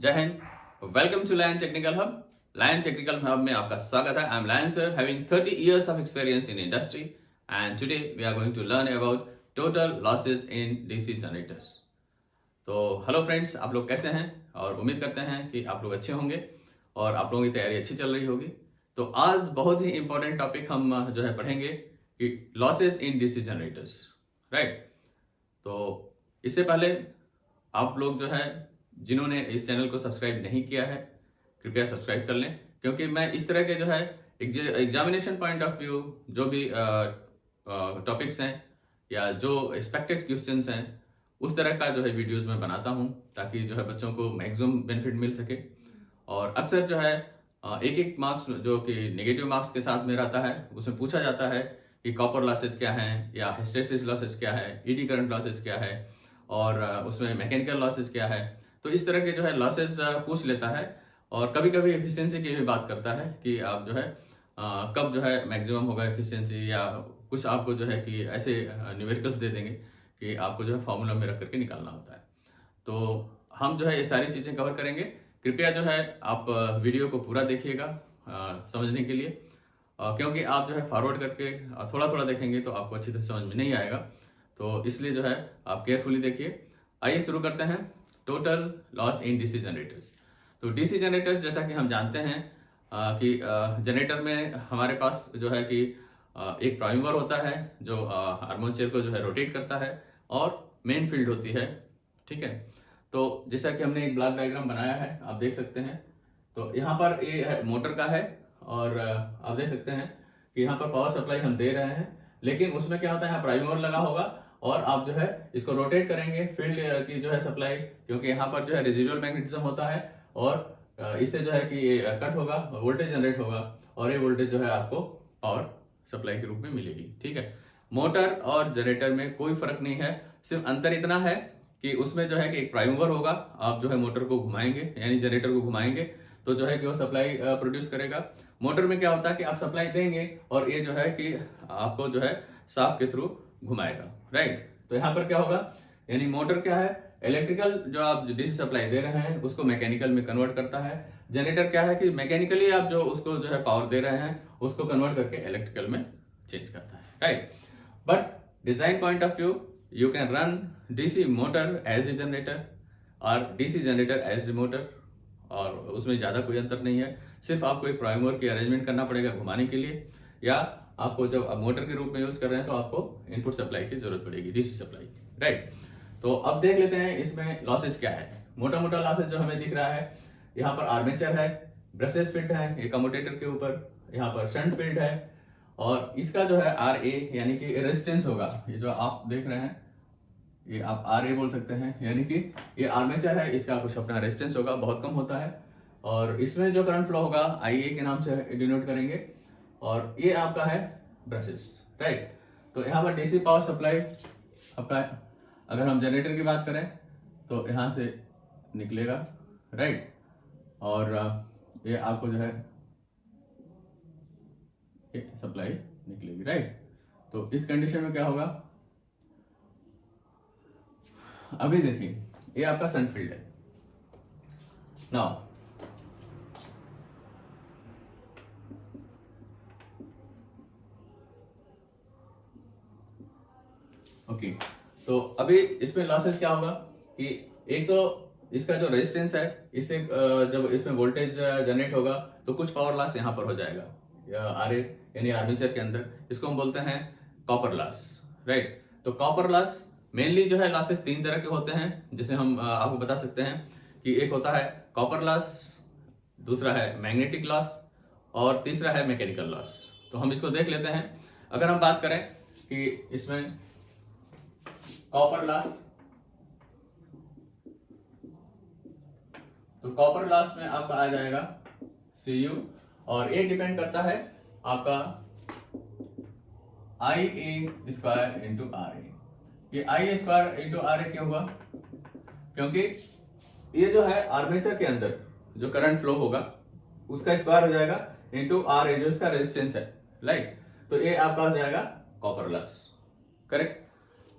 जय हिंद। Welcome to lion technical hub. Lion technical hub में आपका स्वागत है। I am lion sir, having 30 years of experience in industry, and today we are going to learn about total losses in DC generators. तो hello friends, आप लोग कैसे हैं? और उम्मीद करते हैं कि आप लोग अच्छे होंगे और आप लोगों की तैयारी अच्छी चल रही होगी। तो आज बहुत ही इंपॉर्टेंट टॉपिक हम जो है पढ़ेंगे कि losses in DC generators, right. तो इससे पहले आप लोग जो है जिन्होंने इस चैनल को सब्सक्राइब नहीं किया है, कृपया सब्सक्राइब कर लें, क्योंकि मैं इस तरह के जो है एग्जामिनेशन पॉइंट ऑफ व्यू जो भी टॉपिक्स हैं या जो एक्सपेक्टेड क्वेश्चंस हैं उस तरह का जो है वीडियोस में बनाता हूं, ताकि जो है बच्चों को मैक्सिमम बेनिफिट मिल सके। और अक्सर जो है एक एक मार्क्स जो कि नेगेटिव मार्क्स के साथ में रहता है, उसमें पूछा जाता है कि कॉपर लॉसेज क्या हैं या हिस्टेरेसिस लॉसेज क्या है, ईडी करंट लॉसेज क्या है और उसमें मैकेनिकल लॉसेज क्या है। तो इस तरह के जो है लॉसेज पूछ लेता है और कभी कभी एफिशिएंसी की भी बात करता है कि आप जो है कब जो है मैक्सिमम होगा एफिशिएंसी, या कुछ आपको जो है कि ऐसे न्यूमेरिकल्स दे देंगे कि आपको जो है फॉर्मूला में रख करके निकालना होता है। तो हम जो है ये सारी चीज़ें कवर करेंगे। कृपया जो है आप वीडियो को पूरा देखिएगा समझने के लिए, क्योंकि आप जो है फॉरवर्ड करके थोड़ा थोड़ा देखेंगे तो आपको अच्छी तरह समझ में नहीं आएगा। तो इसलिए जो है आप केयरफुली देखिए। आइए शुरू करते हैं। Total loss in DC generators. तो डीसी जनरेटर्स जैसा कि हम जानते हैं कि जनरेटर में हमारे पास जो है कि एक प्राइमर होता है जो आर्मेचर को जो है रोटेट करता है, और मेन फील्ड होती है, ठीक है। तो जैसा कि हमने एक ब्लॉक डायग्राम बनाया है, आप देख सकते हैं। तो यहाँ पर ये मोटर का है और आप देख सकते हैं कि यहाँ पर पावर सप्लाई हम दे रहे हैं, लेकिन उसमें क्या होता है, यहाँ प्राइमर लगा होगा और आप जो है इसको रोटेट करेंगे फील्ड की जो है सप्लाई, क्योंकि यहाँ पर जो है रेजिडुअल मैग्नेटिज्म होता है और इससे जो है कि ये कट होगा, वोल्टेज जनरेट होगा और ये वोल्टेज जो है आपको पावर सप्लाई के रूप में मिलेगी, ठीक है। मोटर और जनरेटर में कोई फर्क नहीं है, सिर्फ अंतर इतना है कि उसमें जो है कि एक प्राइम मूवर होगा, आप जो है मोटर को घुमाएंगे यानी जनरेटर को घुमाएंगे तो जो है कि वो सप्लाई प्रोड्यूस करेगा। मोटर में क्या होता है कि आप सप्लाई देंगे और ये जो है कि आपको जो है शाफ्ट के थ्रू घुमाएगा, राइट। तो यहाँ पर क्या होगा, यानी मोटर क्या है, इलेक्ट्रिकल जो आप डीसी सप्लाई दे रहे हैं उसको मैकेनिकल में कन्वर्ट करता है। जनरेटर क्या है कि मैकेनिकली आप जो उसको जो है पावर दे रहे हैं उसको कन्वर्ट करके इलेक्ट्रिकल में चेंज करता है, right. But design point of view, you can run DC motor as a generator और DC generator as a motor, और उसमें ज़्यादा कोई अंतर नहीं है। सिर्फ आपको एक प्राइमर की अरेंजमेंट करना पड़ेगा घुमाने के लिए, या आपको जब आप मोटर के रूप में यूज कर रहे हैं तो आपको इनपुट सप्लाई की जरूरत पड़ेगी, डीसी सप्लाई, राइट। तो अब देख लेते हैं इसमें लॉसेस क्या है। मोटा मोटा लॉसेस जो हमें दिख रहा है, यहाँ पर आर्मेचर है, ब्रशेस फिट है ये कम्यूटेटर के ऊपर, यहाँ पर शंट फील्ड है, और इसका जो है आर ए यानी कि रेजिस्टेंस होगा, ये जो आप देख रहे हैं ये आप आर ए बोल सकते हैं, यानी कि ये आर्मेचर है, इसका कुछ अपना रेजिस्टेंस होगा, बहुत कम होता है। और इसमें जो करंट फ्लो होगा आई ए के नाम से डिनोट करेंगे, और ये आपका है ब्रशेस, राइट। तो यहाँ पर डीसी पावर सप्लाई आपका, अगर हम जनरेटर की बात करें तो यहाँ से निकलेगा, राइट। और ये आपको जो है सप्लाई निकलेगी, राइट। तो इस कंडीशन में क्या होगा, अभी देखिए ये आपका सन फील्ड है। नाउ ओके, तो अभी इसमें लॉसेस क्या होगा कि एक तो इसका जो रेजिस्टेंस है, इससे जब इसमें वोल्टेज जनरेट होगा तो कुछ पावर लॉस यहाँ पर हो जाएगा आर ए यानी आर्मेचर के अंदर, इसको हम बोलते हैं कॉपर लॉस, राइट। तो कॉपर लॉस मेनली जो है लॉसेस तीन तरह के होते हैं, जैसे हम आपको बता सकते हैं कि एक होता है कॉपर लॉस, दूसरा है मैग्नेटिक लॉस और तीसरा है मैकेनिकल लॉस। तो हम इसको देख लेते हैं। अगर हम बात करें कि इसमें कॉपर लॉस, तो कॉपर लॉस में आपका आ जाएगा Cu, और ये डिपेंड करता है आपका आई ए स्क्वायर इंटू आर ए। ये आई ए स्क्वायर इंटू आर ए क्यों हुआ, क्योंकि ये जो है आर्मेचर के अंदर जो करंट फ्लो होगा उसका स्क्वायर हो जाएगा इंटू आर ए जो इसका रेजिस्टेंस है, राइट। तो ये आपका हो जाएगा कॉपर लॉस, करेक्ट।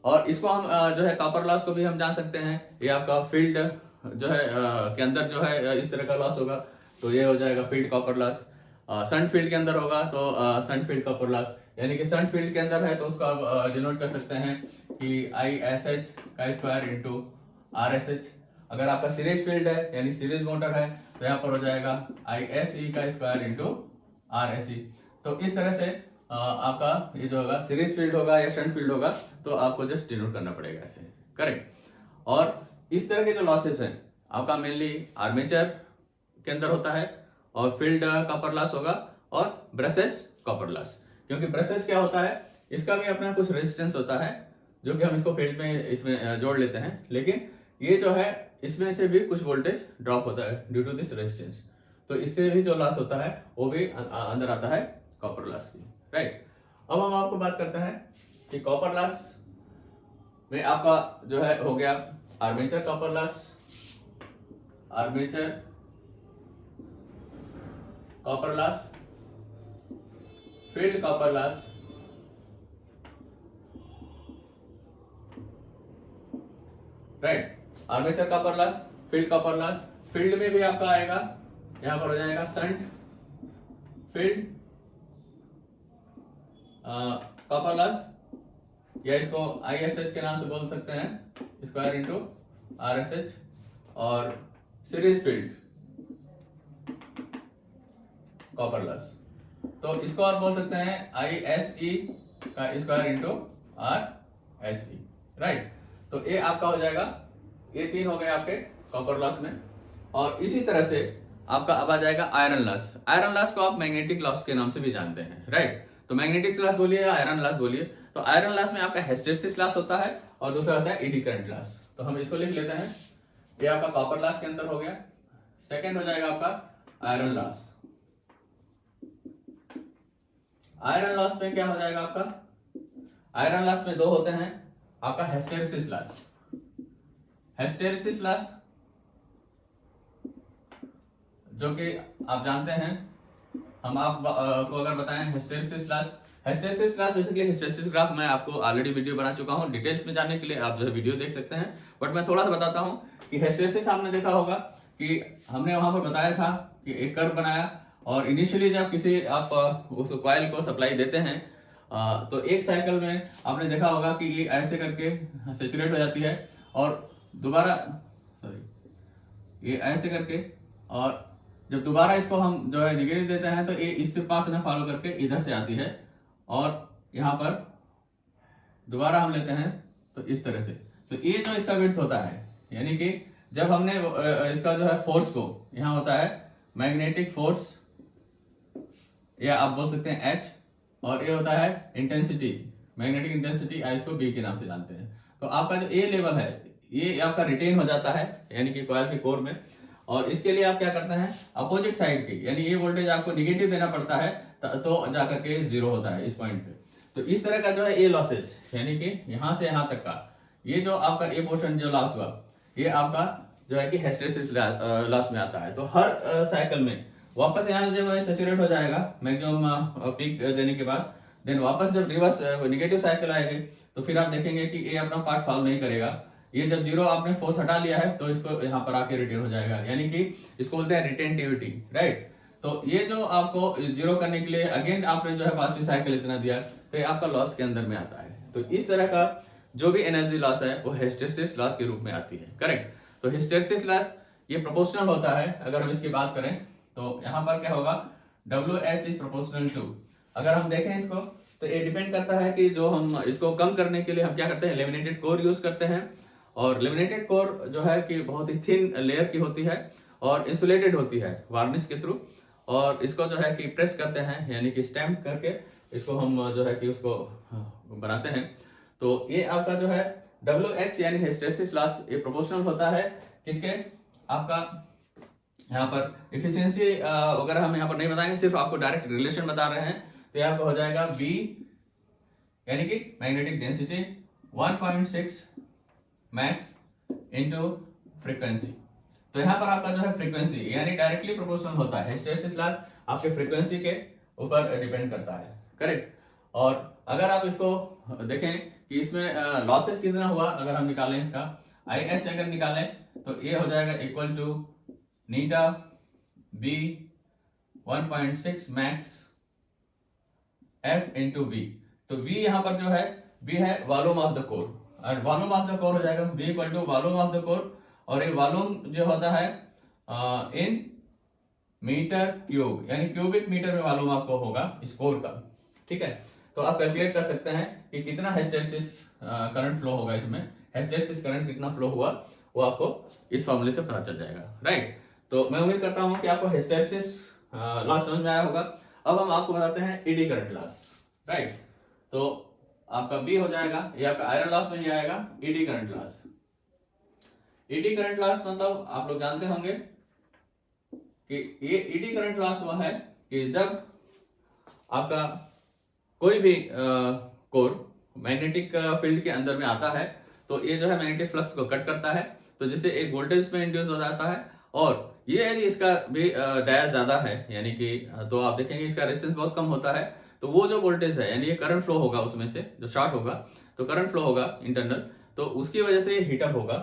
और इसको हम जो है कॉपर लॉस को भी हम जान सकते हैं, ये आपका फील्ड जो है के अंदर जो है इस तरह का लॉस होगा तो ये हो जाएगा फील्ड कॉपर लॉस। सन फील्ड के अंदर होगा तो सन फील्ड कॉपर लॉस, यानी कि सन फील्ड के अंदर है तो उसको आप डिनोट कर सकते हैं कि ISH का स्क्वायर इंटू RSH। अगर आपका सीरीज फील्ड है यानी सीरीज मोटर है तो यहाँ पर हो जाएगा ISE का स्क्वायर इंटू RSE। तो इस तरह से आपका ये जो होगा सीरीज फील्ड होगा या शंट फील्ड होगा तो आपको जस्ट डिनोट करना पड़ेगा ऐसे, करेक्ट। और इस तरह के जो लॉसेस हैं आपका मेनली आर्मेचर के अंदर होता है और फील्ड कॉपर लॉस होगा और ब्रशेस कॉपर लॉस। क्योंकि ब्रशेस क्या होता है, इसका भी अपना कुछ रेजिस्टेंस होता है जो कि हम इसको फील्ड में इसमें जोड़ लेते हैं, लेकिन ये जो है इसमें से भी कुछ वोल्टेज ड्रॉप होता है ड्यू टू दिस रेजिस्टेंस, तो इससे भी जो लॉस होता है वो भी अंदर आता है कॉपर लॉस की, राइट। अब हम आपको बात करते हैं कि कॉपर लॉस में आपका जो है हो गया armature copper loss, armature copper loss, field copper loss, right. Armature copper loss, field copper loss, field में भी आपका आएगा, यहां पर हो जाएगा शंट फील्ड कॉपर लॉस, या इसको ISH के नाम से बोल सकते हैं स्क्वायर इंटू RSH, और सीरीज फील्ड कॉपर लॉस तो इसको आप बोल सकते हैं ISE का स्क्वायर इंटू RSE, राइट। तो ये आपका हो जाएगा, ये तीन हो गए आपके कॉपर लॉस में। और इसी तरह से आपका अब आ जाएगा आयरन लॉस। आयरन लॉस को आप मैग्नेटिक लॉस के नाम से भी जानते हैं, राइट। तो मैग्नेटिक लॉस बोलिए या आयरन लॉस बोलिए, तो आयरन लॉस में आपका हिस्टैरिसीस लॉस होता है और दूसरा होता है एडी करंट लॉस। तो हम इसको लिख लेते हैं, ये आपका कॉपर लॉस के अंदर हो गया। सेकेंड हो जाएगा आपका आयरन लॉस। आयरन लॉस में क्या हो जाएगा आपका, आयरन लॉस में दो होते हैं, आपका हिस्टैरिसीस लॉस, हिस्टैरिसीस लॉस जो कि आप जानते हैं, हम आपको अगर बताएं hysteresis loss, hysteresis loss basically hysteresis graph मैं आपको ऑलरेडी वीडियो बना चुका हूं, डिटेल्स में जानने के लिए आप जो है वीडियो देख सकते हैं, बट मैं थोड़ा सा बताता हूं कि हिस्टैरिसीस आपने देखा होगा कि हमने वहां पर बताया था कि एक कर्व बनाया और इनिशियली जब किसी आप उस कॉइल को सप्लाई देते हैं तो एक साइकिल में आपने देखा होगा कि ये ऐसे करके सैचुरेट हो जाती है और दोबारा ये ऐसे करके, और जब दोबारा इसको हम जो है निगेटिव देते हैं तो ये इससे पाथ में फॉलो करके इधर से आती है और यहाँ पर दोबारा हम लेते हैं तो इस तरह से। तो ये जो इसका विड्थ होता है, यानी कि जब हमने इसका जो है फोर्स को, यहाँ होता है मैग्नेटिक फोर्स या आप बोल सकते हैं H, और ये होता है इंटेंसिटी, मैग्नेटिक इंटेंसिटी, इसको B के नाम से जानते हैं। तो आपका जो A लेवल है ये आपका रिटेन हो जाता है यानी कि कॉइल के कोर में, और इसके लिए आप क्या करते हैं अपोजिट साइड की, यानी ये वोल्टेज आपको निगेटिव देना पड़ता है तो जाकर के जीरो होता है इस पॉइंट पे। तो इस तरह का जो है ये लॉसेस, यानी कि यहाँ से यहाँ तक का ये जो आपका ए पोर्शन जो लॉस हुआ ये आपका जो है कि हिस्टैरिसीस लॉस में आता है। तो हर साइकिल में वापस यहाँ जब सैचुरेट हो जाएगा मैक्सिमम पीक देने के बाद, देन वापस जब रिवर्स नेगेटिव साइकिल आएगी तो फिर आप देखेंगे कि ये अपना पार्ट फॉलो नहीं करेगा। ये जब जीरो आपने फोर्स हटा लिया है तो इसको यहाँ पर आके रिटेन हो जाएगा, यानी कि इसको बोलते हैं रिटेंटिविटी, राइट। तो ये जो आपको जीरो करने के लिए अगेन आपने जो है पॉजिटिव साइकिल इतना दिया तो ये आपका लॉस के अंदर में आता है। तो इस तरह का जो भी एनर्जी लॉस है वो हिस्टैरिसीस लॉस के रूप में आती है, करेक्ट। तो हिस्टैरिसीस लॉस ये प्रोपोर्शनल होता है। अगर हम इसकी बात करें तो यहाँ पर क्या होगा, WH इज प्रोपोर्शनल टू, अगर हम देखें इसको तो ये डिपेंड करता है कि जो हम इसको कम करने के लिए हम क्या करते हैं लेमिनेटेड कोर यूज करते हैं, और लेमिनेटेड कोर जो है कि बहुत ही थिन लेयर की होती है और इंसुलेटेड होती है वार्निश के थ्रू, और इसको जो है कि प्रेस करते हैं यानी कि स्टैम्प करके इसको हम जो है कि उसको बनाते हैं। तो ये आपका जो है WH यानी हिस्टैरिसीस लॉस ये प्रोपोर्शनल होता है किसके, आपका यहाँ पर इफिशियंसी वगैरह हम यहाँ पर नहीं बताएंगे, सिर्फ आपको डायरेक्ट रिलेशन बता रहे हैं। तो यहाँ पर हो जाएगा B यानी कि magnetic density 1.6 max into frequency. तो यहाँ पर आपका जो है फ्रीक्वेंसी यानी डायरेक्टली प्रोपोर्शनल होता है, हिस्टैरिसीस लॉस आपके फ्रीक्वेंसी के ऊपर डिपेंड करता है, करेक्ट। और अगर आप इसको देखें कि इसमें लॉसेस कितना हुआ अगर हम निकालें इसका, IH अगर निकालें तो ये हो जाएगा इक्वल टू नीटा B 1.6 max F into V। तो V यहाँ पर जो है V है वॉल्यूम ऑफ द कोर, और वॉल्यूम ऑफ द कोर हो जाएगा V equal to volume of the core, और ये वॉल्यूम जो होता है इन मीटर क्यूब, यानी क्यूबिक मीटर में वॉल्यूम आपको होगा इस कोर का। ठीक है, तो आप कैलकुलेट कर सकते हैं कि कितना हिस्टैरिसीस करंट फ्लो होगा, इसमें हिस्टैरिसीस करंट कितना फ्लो हुआ वो आपको इस फॉर्मूले से पता चल जाएगा। राइट, तो मैं उम्मीद करता हूं कि आपको हिस्टैरिसीस लॉस समझ में आया होगा। अब हम आपको बताते हैं एडी करंट लॉस। राइट, तो आपका बी हो जाएगा, ये आपका आयरन लॉस में ही आएगा eddy current loss. Eddy current loss मतलब आप लोग जानते होंगे कि ये एडी करंट लॉस वह है कि जब आपका कोई भी कोर मैग्नेटिक फील्ड के अंदर में आता है तो ये जो है मैग्नेटिक फ्लक्स को कट करता है, तो जिससे एक वोल्टेज में इंड्यूस हो जाता है। और ये यदि इसका भी डायल ज्यादा है, यानी कि तो आप देखेंगे इसका रेजिस्टेंस बहुत कम होता है, तो वो जो वोल्टेज है यानी ये करंट फ्लो होगा उसमें से, जो शॉर्ट होगा तो करंट फ्लो होगा इंटरनल, तो उसकी वजह से हीटअप होगा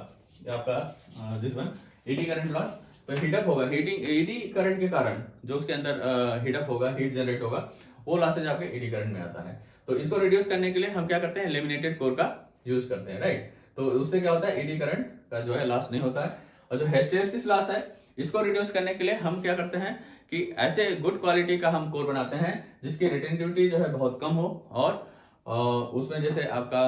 आपका this one eddy current loss. तो हीटअप होगा, हीटिंग एडी करंट के कारण जो उसके अंदर हीटअप होगा, हीट जनरेट होगा, वो लॉसेज आपके एडी करंट में आता है। तो इसको रिड्यूस करने के लिए हम क्या करते हैं, लेमिनेटेड कोर का यूज करते हैं। राइट, तो उससे क्या होता है एडी करंट का जो है लॉस नहीं होता है। और जो हिस्टैरिसीस लॉस है इसको रिड्यूस करने के लिए हम क्या करते हैं कि ऐसे गुड क्वालिटी का हम कोर बनाते हैं जिसकी रिटेंटिविटी जो है बहुत कम हो, और उसमें जैसे आपका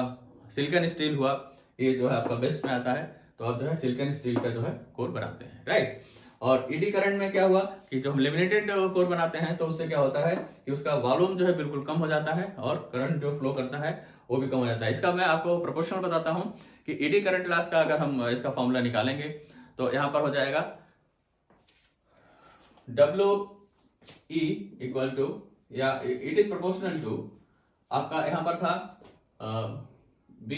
सिलिकॉन स्टील हुआ, ये जो है आपका बेस्ट में आता है, तो आप जो है सिलिकॉन स्टील का जो है कोर बनाते हैं। राइट, और ईडी करंट में क्या हुआ कि जो हम लेमिनेटेड कोर बनाते हैं तो उससे क्या होता है कि उसका वॉल्यूम जो है बिल्कुल कम हो जाता है और करंट जो फ्लो करता है वो भी कम हो जाता है। इसका मैं आपको प्रोपोर्शनल बताता हूं कि ईडी करंट लॉस का अगर हम इसका फॉर्मूला निकालेंगे तो यहां पर हो जाएगा WE इक्वल टू, या इट इज प्रोपोर्शनल टू, आपका यहां पर था B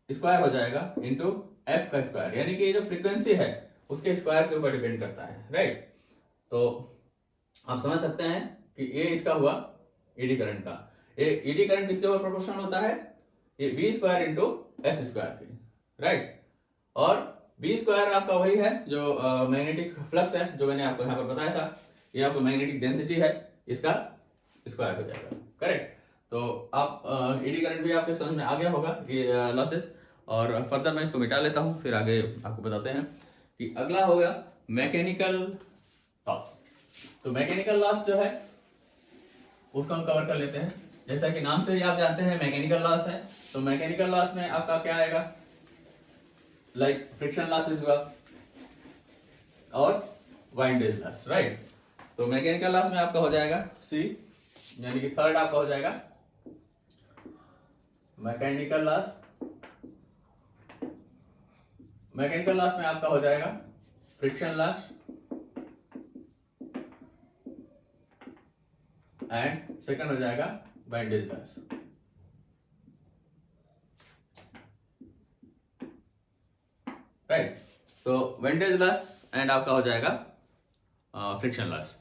स्क्वायर हो जाएगा इंटू F का स्क्वायर, यानी कि ये जो फ्रीक्वेंसी है उसके स्क्वायर के ऊपर डिपेंड करता है। राइट, तो आप समझ सकते हैं कि ये इसका हुआ ईडी करंट का। ये ईडी करंट किसके ऊपर प्रोपोर्शनल होता है, ये B square into F square की। राइट, और बी स्क्वायर आपका वही है जो मैग्नेटिक फ्लक्स है, जो मैंने आपको यहाँ पर बताया था, ये आपको मैग्नेटिक डेंसिटी है, इसका स्क्वायर हो जाएगा। करेक्ट, तो आप ईडी करंट भी आपके समझ में आ गया होगा ये लॉसेस, और फर्दर मैं इसको मिटा लेता हूँ, फिर आगे आपको बताते हैं कि अगला हो गया मैकेनिकल लॉस। तो मैकेनिकल लॉस जो है उसको हम कवर कर लेते हैं। जैसा कि नाम से ही आप जानते हैं मैकेनिकल लॉस है, तो मैकेनिकल लॉस में आपका क्या आएगा, लाइक फ्रिक्शन लॉसेस हुआ और वाइंडेज लॉस। राइट, तो मैकेनिकल लॉस में आपका हो जाएगा सी, यानी कि थर्ड आपका हो जाएगा मैकेनिकल लॉस। मैकेनिकल लॉस में आपका हो जाएगा फ्रिक्शन लॉस एंड सेकंड हो जाएगा वाइंडेज लॉस। राइट, तो वाइंडेज लॉस एंड आपका हो जाएगा फ्रिक्शन लॉस।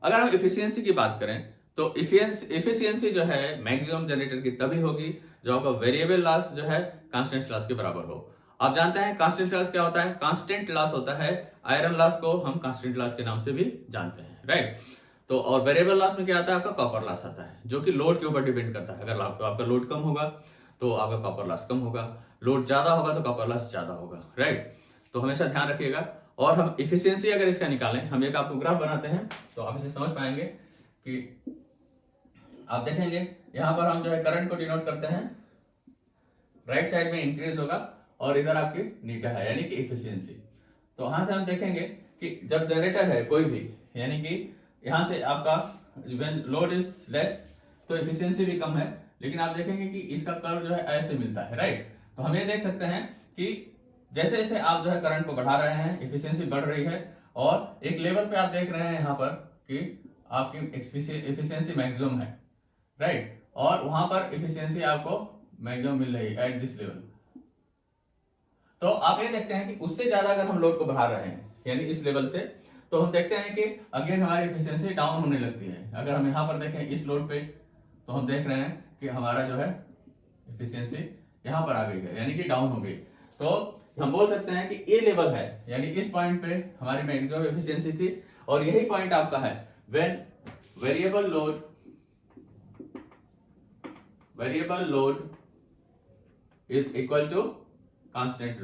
अगर हम इफिशियंसी की बात करें तो इफिशियंसी जो है मैक्सिमम जनरेटर की तभी होगी जो आपका वेरिएबल लॉस जो है कांस्टेंट लॉस के बराबर हो। आप जानते हैं कांस्टेंट लॉस क्या होता है, कांस्टेंट लॉस होता है, आयरन लॉस को हम कांस्टेंट लॉस के नाम से भी जानते हैं। राइट, तो और वेरिएबल लॉस में क्या आता है, आपका कॉपर लॉस आता है, जो कि लोड के ऊपर डिपेंड करता है। अगर आपका लोड कम होगा तो आपका कॉपर लॉस कम होगा, लोड ज्यादा होगा तो कॉपर लॉस ज्यादा होगा। राइट, तो हमेशा ध्यान रखिएगा। और हम इफिशियंसी अगर इसका निकालें, हम एक आपको ग्राफ बनाते हैं तो आप इसे समझ पाएंगे कि आप देखेंगे यहां पर हम जो है करंट को डिनोट करते हैं, राइट साइड में इंक्रीज होगा और इधर आपकी नीटा है, यानी कि इफिशियंसी। तो यहां से हम देखेंगे कि जब जनरेटर है कोई भी, यानी कि यहां से आपका लोड इज लेस तो इफिशियंसी भी कम है, लेकिन आप देखेंगे कि इसका कर्व जो है ऐसे मिलता है। राइट, तो हम ये देख सकते हैं कि जैसे जैसे आप जो है करंट को बढ़ा रहे हैं इफिशियंसी बढ़ रही है, और एक लेवल पे आप देख रहे हैं यहाँ पर कि आपकी इफिशियंसी मैक्सिमम है। राइट, और वहां पर इफिशियंसी आपको मैक्सिमम मिल रही है एट दिस लेवल। तो आप ये देखते हैं कि उससे ज्यादा अगर हम लोड को बढ़ा रहे हैं यानी इस लेवल से, तो हम देखते हैं कि अगेन हमारी इफिशियंसी डाउन होने लगती है। अगर हम यहाँ पर देखें इस लोड पे तो हम देख रहे हैं कि हमारा जो है इफिशियंसी यहाँ पर आ गई है, यानी कि डाउन हो गई। तो हम बोल सकते हैं कि ए लेवल है, यानी इस पॉइंट पे हमारी मैक्सिमम एफिशिएंसी थी, और यही पॉइंट आपका है when variable load is equal to constant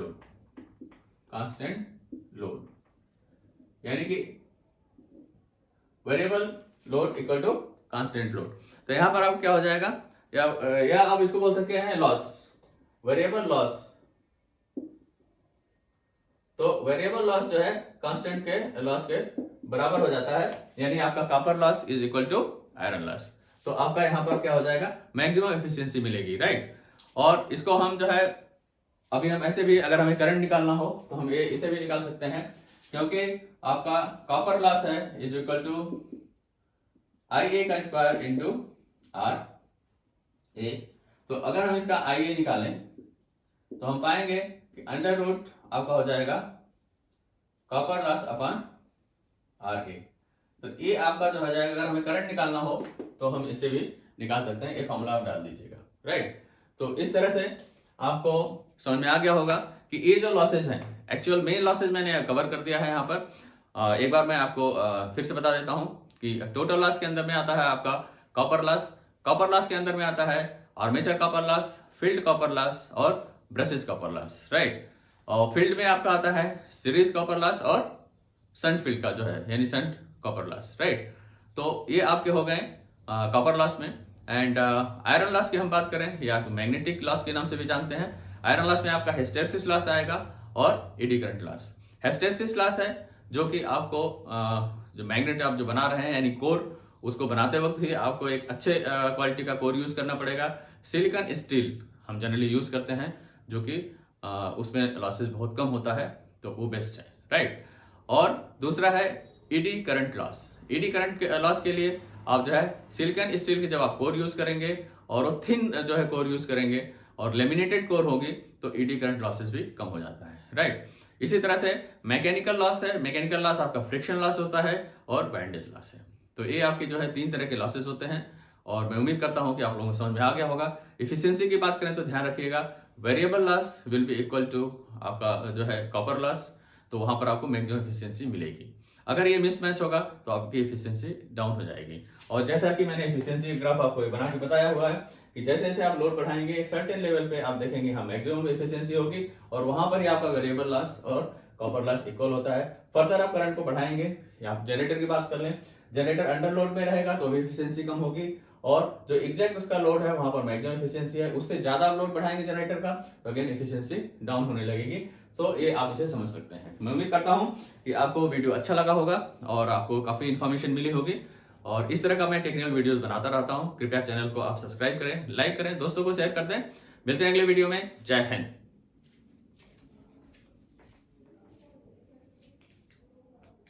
load, यानी कि variable load equal to constant load. तो यहां पर अब क्या हो जाएगा, या आप इसको बोल सकते हैं लॉस, वेरिएबल लॉस। तो वेरिएबल लॉस जो है कांस्टेंट के लॉस के बराबर हो जाता है, यानी आपका copper loss is equal to iron loss. तो आपका यहां पर क्या हो जाएगा, मैक्सिमम एफिशिएंसी मिलेगी, राइट। और इसको हम जो है अभी हम ऐसे भी, अगर हमें करंट निकालना हो तो हम ये इसे भी निकाल सकते हैं, क्योंकि आपका कॉपर लॉस है इज इक्वल टू IA का स्क्वायर इंटू RA। तो अगर हम इसका IA निकालें तो हम पाएंगे कि अंडर रूट आपका हो जाएगा कॉपर लॉस अपॉन RA। तो ये आपका जो हो जाएगा, अगर हमें करंट निकालना हो तो हम इसे भी निकाल सकते हैं, ये फॉर्मूला आप डाल दीजिएगा, राइट। तो इस तरह से आपको समझ में आ गया होगा कि ये जो लॉसेस हैं, एक्चुअल मेन लॉसेस मैंने कवर कर दिया है यहाँ पर। एक बार मैं आपको फिर से बता देता हूँ कि टोटल लॉस के अंदर में आता है आपका कॉपर लॉस के अंदर में आता है armature copper loss, field copper loss और ब्रशेस कॉपर लॉस, राइट। और फील्ड में आपका आता है सीरीज कॉपर लॉस और शंट फील्ड का जो है, यानी शंट कॉपर लॉस, राइट। तो ये आपके हो गए कॉपर लॉस में। एंड आयरन लॉस की हम बात करें, या तो मैग्नेटिक लॉस के नाम से भी जानते हैं। आयरन लॉस में आपका हिस्टेरेसिस लॉस आएगा और eddy current loss. Hysteresis loss है जो कि आपको जो मैग्नेट आप जो बना रहे हैं, यानी कोर, उसको बनाते वक्त ही आपको एक अच्छे क्वालिटी का कोर यूज करना पड़ेगा। सिलिकॉन स्टील हम जनरली यूज करते हैं, जो कि उसमें लॉसेस बहुत कम होता है, तो वो बेस्ट है, राइट। और दूसरा है eddy current loss. Eddy current loss के लिए आप जो है सिलिकॉन स्टील के जब आप कोर यूज करेंगे और वो थिन जो है कोर यूज करेंगे और लेमिनेटेड कोर होगी, तो ईडी करंट लॉसेस भी कम हो जाता है, राइट। इसी तरह से मैकेनिकल लॉस है, मैकेनिकल लॉस आपका फ्रिक्शन लॉस होता है और बैंडेज लॉस है। तो ये आपके जो है 3 तरह के लॉसेस होते हैं, और मैं उम्मीद करता हूं कि आप लोगों को समझ में आ गया होगा। इफिशियंसी की बात करें तो ध्यान रखिएगा, variable loss will be equal to आपका जो है कॉपर लॉस, तो वहां पर आपको मैक्सिमम एफिशिएंसी मिलेगी। अगर ये मिसमैच होगा तो आपकी एफिशिएंसी डाउन हो जाएगी। और जैसा कि मैंने एफिशिएंसी ग्राफ आपको बना के बताया हुआ है कि जैसे जैसे आप लोड बढ़ाएंगे एक सर्टेन लेवल पे आप देखेंगे हाँ मैक्सिमम एफिशिएंसी होगी, और वहां पर ही आपका वेरिएबल लॉस और कॉपर लॉस इक्वल होता है। फर्दर आप करंट को बढ़ाएंगे, या आप जनरेटर की बात कर लें, जनरेटर अंडर लोड में रहेगा तो भी एफिशिएंसी कम होगी, और जो एग्जैक्ट उसका लोड है वहां पर मैक्सिमम एफिशिएंसी है। उससे ज्यादा आप लोड बढ़ाएंगे जनरेटर का तो अगेन एफिशिएंसी डाउन होने लगेगी। तो ये आप इसे समझ सकते हैं। मैं उम्मीद करता हूं कि आपको वीडियो अच्छा लगा होगा और आपको काफी इन्फॉर्मेशन मिली होगी, और इस तरह का मैं टेक्निकल वीडियोस बनाता रहता हूं। कृपया चैनल को आप सब्सक्राइब करें, लाइक करें, दोस्तों को शेयर कर दें। मिलते हैं अगले वीडियो में। जय हिंद।